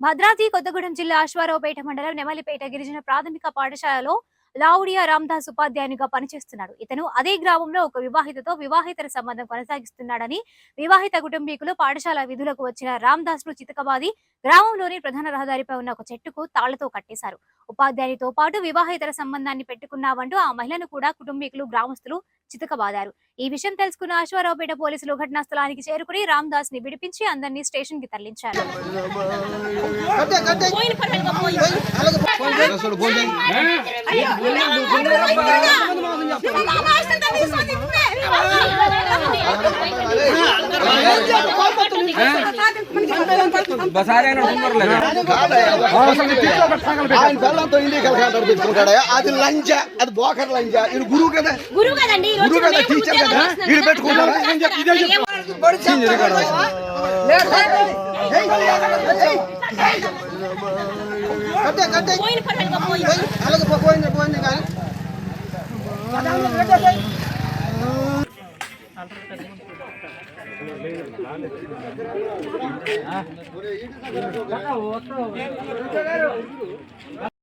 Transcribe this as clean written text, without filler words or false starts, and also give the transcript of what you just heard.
భద్రాద్రి కొత్తగూడెం జిల్లా అశ్వారావుపేట మండలం నెమలిపేట గిరిజన ప్రాథమిక పాఠశాలలో లావుడియా రామదాస్ ఉపాధ్యాయునిగా పనిచేస్తున్నాడు. ఇతను అదే గ్రామంలో ఒక వివాహితతో వివాహేతర సంబంధం కొనసాగిస్తున్నాడని వివాహిత కుటుంబీకులు పాఠశాల విధులకు వచ్చిన రామదాస్ ను చితకబాది గ్రామంలోని ప్రధాన రహదారిపై ఉన్న ఒక చెట్టుకు తాళ్లతో కట్టేశారు. ఉపాధ్యాయునితో పాటు వివాహేతర సంబంధాన్ని పెట్టుకున్నామంటూ ఆ మహిళను కూడా కుటుంబీకులు గ్రామస్తులు చితకబాదారు. ఈ విషయం తెలుసుకున్న అశ్వారావుపేట పోలీసులు ఘటనా స్థలానికి చేరుకుని రామదాస్ ని విడిపించి అందరినీ స్టేషన్ కి తరలించారు. అది లంచ, అది బోకర్ లంచ. ఇది గురువు కదా, గురువు కదా, టీచర్ కదా, ఇది పెట్టుకుంటారా? పోయింది కానీ